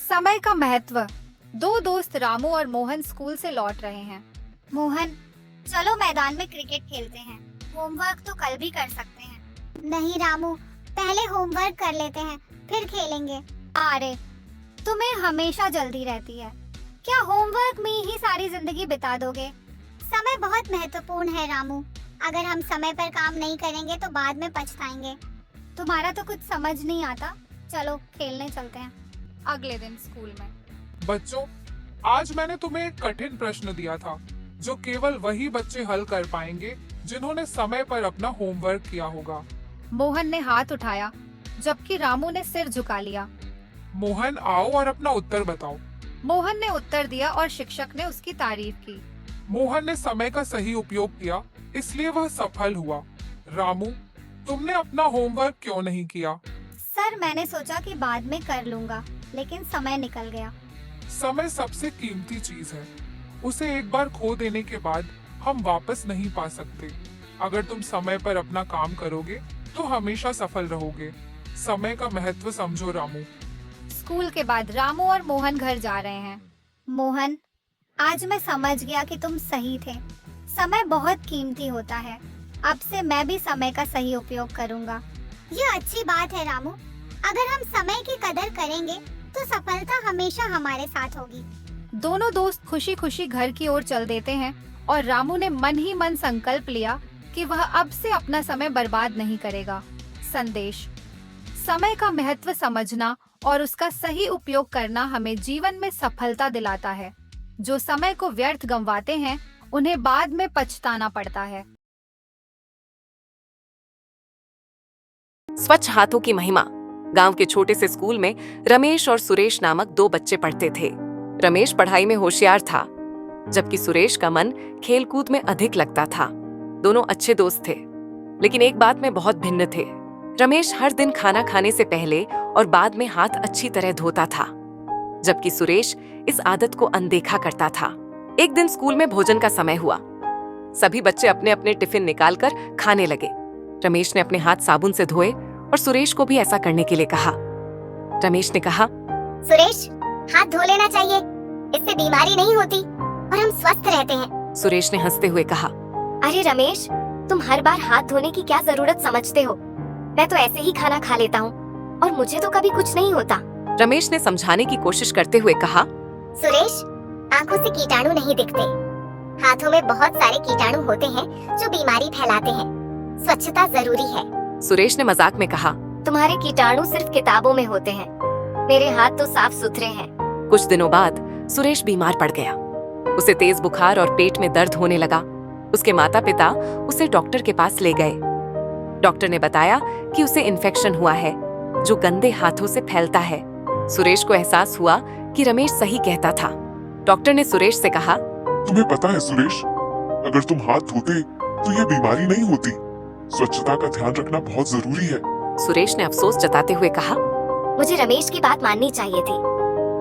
समय का महत्व। दो दोस्त रामू और मोहन स्कूल से लौट रहे हैं। मोहन, चलो मैदान में क्रिकेट खेलते हैं। होमवर्क तो कल भी कर सकते हैं। नहीं रामू, पहले होमवर्क कर लेते हैं, फिर खेलेंगे। अरे, तुम्हें हमेशा जल्दी रहती है। क्या होमवर्क में ही सारी जिंदगी बिता दोगे? समय बहुत महत्वपूर्ण है रामू। अगर हम समय पर काम नहीं करेंगे तो बाद में पछताएंगे। तुम्हारा तो कुछ समझ नहीं आता। चलो खेलने चलते हैं। अगले दिन स्कूल में। बच्चों, आज मैंने तुम्हें एक कठिन प्रश्न दिया था जो केवल वही बच्चे हल कर पाएंगे जिन्होंने समय पर अपना होमवर्क किया होगा। मोहन ने हाथ उठाया जबकि रामू ने सिर झुका लिया। मोहन, आओ और अपना उत्तर बताओ। मोहन ने उत्तर दिया और शिक्षक ने उसकी तारीफ की। मोहन ने समय का सही उपयोग किया, इसलिए वह सफल हुआ। रामू, तुमने अपना होमवर्क क्यों नहीं किया? सर, मैंने सोचा कि बाद में कर लूंगा, लेकिन समय निकल गया। समय सबसे कीमती चीज है। उसे एक बार खो देने के बाद हम वापस नहीं पा सकते। अगर तुम समय पर अपना काम करोगे तो हमेशा सफल रहोगे। समय का महत्व समझो रामू। स्कूल के बाद रामू और मोहन घर जा रहे हैं। मोहन, आज मैं समझ गया कि तुम सही थे। समय बहुत कीमती होता है। अब से मैं भी समय का सही उपयोग करूंगा। ये अच्छी बात है रामू। अगर हम समय की कदर करेंगे तो सफलता हमेशा हमारे साथ होगी। दोनों दोस्त खुशी खुशी घर की ओर चल देते हैं और रामू ने मन ही मन संकल्प लिया कि वह अब से अपना समय बर्बाद नहीं करेगा। संदेश: समय का महत्व समझना और उसका सही उपयोग करना हमें जीवन में सफलता दिलाता है। जो समय को व्यर्थ गंवाते हैं उन्हें बाद में पछताना पड़ता है। स्वच्छ हाथों की महिमा। गांव के छोटे से स्कूल में रमेश और सुरेश नामक दो बच्चे पढ़ते थे। रमेश पढ़ाई में होशियार था, जबकि सुरेश का मन खेलकूद में अधिक लगता था। दोनों अच्छे दोस्त थे, लेकिन एक बात में बहुत भिन्न थे। रमेश हर दिन खाना खाने से पहले और बाद में हाथ अच्छी तरह धोता था, जबकि सुरेश इस आदत को अनदेखा करता था। एक दिन स्कूल में भोजन का समय हुआ। सभी बच्चे अपने अपने टिफिन निकालकर खाने लगे। रमेश ने अपने हाथ साबुन से धोए और सुरेश को भी ऐसा करने के लिए कहा। रमेश ने कहा, सुरेश, हाथ धो लेना चाहिए, इससे बीमारी नहीं होती और हम स्वस्थ रहते हैं। सुरेश ने हंसते हुए कहा, अरे रमेश, तुम हर बार हाथ धोने की क्या जरूरत समझते हो? मैं तो ऐसे ही खाना खा लेता हूँ और मुझे तो कभी कुछ नहीं होता। रमेश ने समझाने की कोशिश करते हुए कहा, सुरेश, आंखों से कीटाणु नहीं दिखते। हाथों में बहुत सारे कीटाणु होते हैं जो बीमारी फैलाते हैं। स्वच्छता जरूरी है। सुरेश ने मजाक में कहा, तुम्हारे कीटाणु सिर्फ किताबों में होते हैं, मेरे हाथ तो साफ सुथरे हैं। कुछ दिनों बाद सुरेश बीमार पड़ गया। उसे तेज बुखार और पेट में दर्द होने लगा। उसके माता पिता उसे डॉक्टर के पास ले गए। डॉक्टर ने बताया कि उसे इन्फेक्शन हुआ है जो गंदे हाथों से फैलता है। सुरेश को एहसास हुआ कि रमेश सही कहता था। डॉक्टर ने सुरेश से कहा, तुम्हें पता है सुरेश, अगर तुम हाथ धोते तो ये बीमारी नहीं होती। स्वच्छता का ध्यान रखना बहुत जरूरी है। सुरेश ने अफसोस जताते हुए कहा, मुझे रमेश की बात माननी चाहिए थी।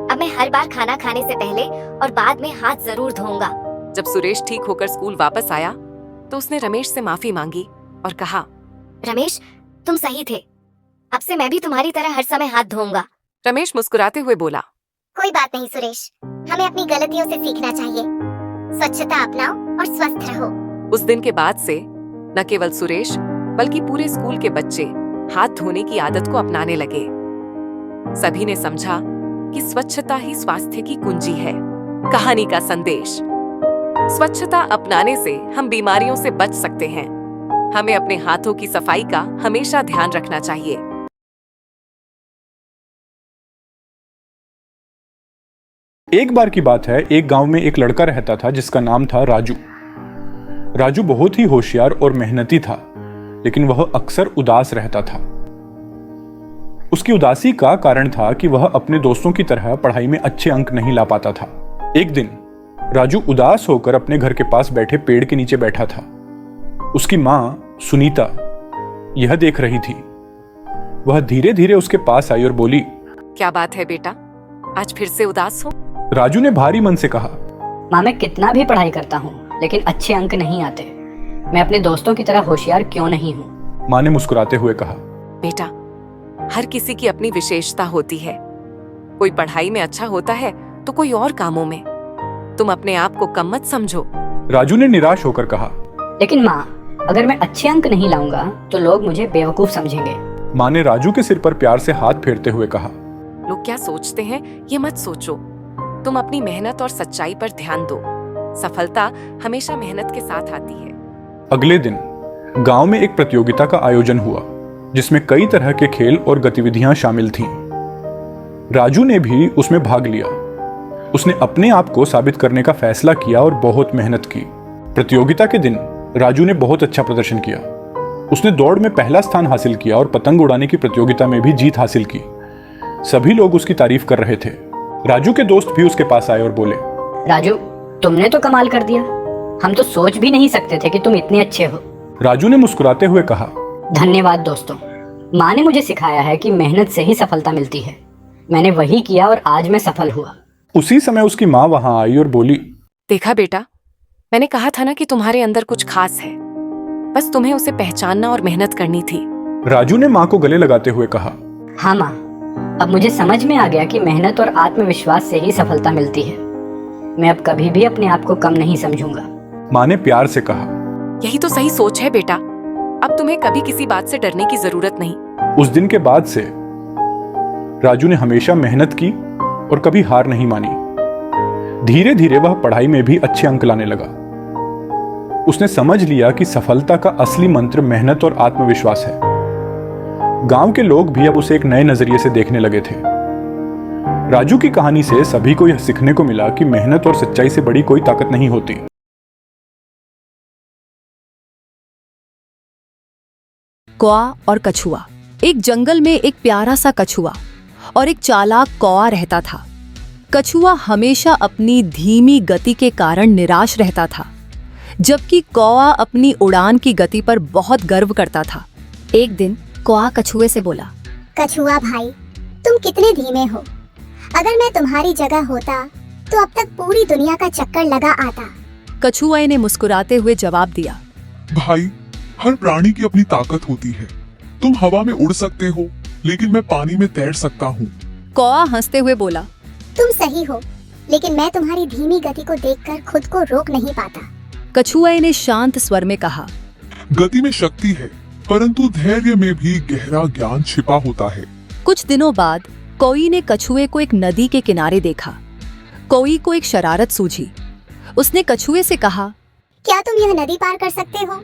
अब मैं हर बार खाना खाने से पहले और बाद में हाथ जरूर धोऊंगा। जब सुरेश ठीक होकर स्कूल वापस आया तो उसने रमेश से माफी मांगी और कहा, रमेश, तुम सही थे। अब से मैं भी तुम्हारी तरह हर समय हाथ धोऊंगा। रमेश मुस्कुराते हुए बोला, कोई बात नहीं सुरेश, हमें अपनी गलतियों से सीखना चाहिए। स्वच्छता अपनाओ और स्वस्थ रहो। उस दिन के बाद से न केवल सुरेश बल्कि पूरे स्कूल के बच्चे हाथ धोने की आदत को अपनाने लगे। सभी ने समझा कि स्वच्छता ही स्वास्थ्य की कुंजी है। कहानी का संदेश: स्वच्छता अपनाने से हम बीमारियों से बच सकते हैं। हमें अपने हाथों की सफाई का हमेशा ध्यान रखना चाहिए। एक बार की बात है, एक गांव में एक लड़का रहता था जिसका नाम था राजू। राजू बहुत ही होशियार और मेहनती था, लेकिन वह अक्सर उदास रहता था। उसकी उदासी का कारण था कि वह अपने दोस्तों की तरह पढ़ाई में अच्छे अंक नहीं ला पाता था। एक दिन राजू उदास होकर अपने घर के पास बैठे पेड़ के नीचे बैठा था। उसकी माँ सुनीता यह देख रही थी। वह धीरे धीरे उसके पास आई और बोली, क्या बात है बेटा, आज फिर से उदास हो? राजू ने भारी मन से कहा, माँ, मैं कितना भी पढ़ाई करता हूँ लेकिन अच्छे अंक नहीं आते। मैं अपने दोस्तों की तरह होशियार क्यों नहीं हूँ? माँ ने मुस्कुराते हुए कहा, बेटा, हर किसी की अपनी विशेषता होती है। कोई पढ़ाई में अच्छा होता है तो कोई और कामों में। तुम अपने आप को कम मत समझो। राजू ने निराश होकर कहा। लेकिन माँ, अगर मैं अच्छे अंक नहीं लाऊंगा तो लोग मुझे बेवकूफ समझेंगे। माँ ने राजू के सिर पर प्यार से हाथ फेरते हुए कहा। लोग क्या सोचते हैं ये मत सोचो। तुम अपनी मेहनत और सच्चाई पर ध्यान दो। सफलता हमेशा मेहनत के साथ आती है। अगले दिन गांव में एक प्रतियोगिता का आयोजन हुआ जिसमें कई तरह के खेल और गतिविधियां शामिल थीं। राजू ने भी उसमें भाग लिया। उसने अपने आप को साबित करने का फैसला किया और बहुत मेहनत की। प्रतियोगिता के दिन राजू ने बहुत अच्छा प्रदर्शन किया। उसने दौड़ में पहला स्थान हासिल किया और पतंग उड़ाने की प्रतियोगिता में भी जीत हासिल की। सभी लोग उसकी तारीफ कर रहे थे। राजू के दोस्त भी उसके पास आए और बोले, राजू, तुमने तो कमाल कर दिया। हम तो सोच भी नहीं सकते थे कि तुम इतने अच्छे हो। राजू ने मुस्कुराते हुए कहा। धन्यवाद दोस्तों। माँ ने मुझे सिखाया है कि मेहनत से ही सफलता मिलती है। मैंने वही किया और आज मैं सफल हुआ। उसी समय उसकी माँ वहां आई और बोली, देखा बेटा, मैंने कहा था ना कि तुम्हारे अंदर कुछ खास है। बस तुम्हें उसे पहचानना और मेहनत करनी थी। राजू ने माँ को गले लगाते हुए कहा। हाँ माँ, अब मुझे समझ में आ गया कि मेहनत और आत्मविश्वास से ही सफलता मिलती है। मैं अब कभी भी अपने आप को कम नहीं समझूंगा। माँ ने प्यार से कहा। यही तो सही सोच है बेटा। अब तुम्हें कभी किसी बात से डरने की जरूरत नहीं। उस दिन के बाद से राजू ने हमेशा मेहनत की और कभी हार नहीं मानी। धीरे धीरे वह पढ़ाई में भी अच्छे अंक लाने लगा। उसने समझ लिया कि सफलता का असली मंत्र मेहनत और आत्मविश्वास है। गांव के लोग भी अब उसे एक नए नजरिए से देखने लगे थे। राजू की कहानी से सभी को यह सीखने को मिला कि मेहनत और सच्चाई से बड़ी कोई ताकत नहीं होती। कौआ और कछुआ। एक जंगल में एक प्यारा सा कछुआ और एक चालाक कौआ रहता था। कछुआ हमेशा अपनी धीमी गति के कारण निराश रहता था, जबकि कौआ अपनी उड़ान की गति पर बहुत गर्व करता था। एक दिन कौआ कछुए से बोला, कछुआ भाई, तुम कितने धीमे हो। अगर मैं तुम्हारी जगह होता तो अब तक पूरी दुनिया का चक्कर लगा आता। कछुए ने मुस्कुराते हुए जवाब दिया, भाई, हर प्राणी की अपनी ताकत होती है। तुम हवा में उड़ सकते हो, लेकिन मैं पानी में तैर सकता हूँ। कौआ हंसते हुए बोला, तुम सही हो, लेकिन मैं तुम्हारी धीमी गति को देखकर खुद को रोक नहीं पाता। कछुए ने शांत स्वर में कहा, गति में शक्ति है, परंतु धैर्य में भी गहरा ज्ञान छिपा होता है। कुछ दिनों बाद कौई ने कछुए को एक नदी के किनारे देखा। कौई को एक शरारत सूझी। उसने कछुए से कहा, क्या तुम यह नदी पार कर सकते हो?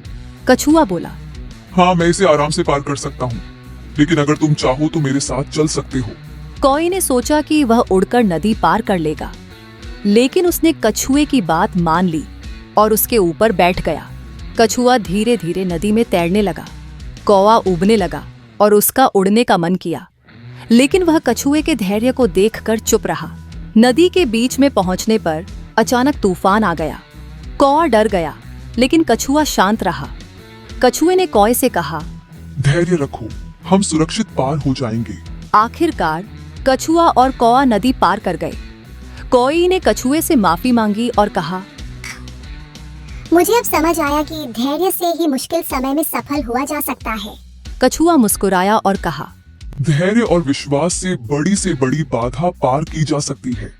कछुआ बोला, हाँ, मैं इसे आराम से पार कर सकता हूँ, लेकिन अगर तुम चाहो तो मेरे साथ चल सकते हो। कौई ने सोचा कि वह उड़कर नदी पार कर लेगा, लेकिन उसने कछुए की बात मान ली और उसके ऊपर बैठ गया। कछुआ धीरे धीरे नदी में तैरने लगा। कौवा उबने लगा और उसका उड़ने का मन किया, लेकिन वह कछुए के धैर्य को देखकर चुप रहा। नदी के बीच में पहुंचने पर अचानक तूफान आ गया। कौवा डर गया, लेकिन कछुआ शांत रहा। कछुए ने कौवे से कहा, धैर्य रखो, हम सुरक्षित पार हो जाएंगे। आखिरकार कछुआ और कौवा नदी पार कर गए। कौई ने कछुए से माफी मांगी और कहा, मुझे अब समझ आया कि धैर्य से ही मुश्किल समय में सफल हुआ जा सकता है। कछुआ मुस्कुराया और कहा, धैर्य और विश्वास से बड़ी बाधा पार की जा सकती है।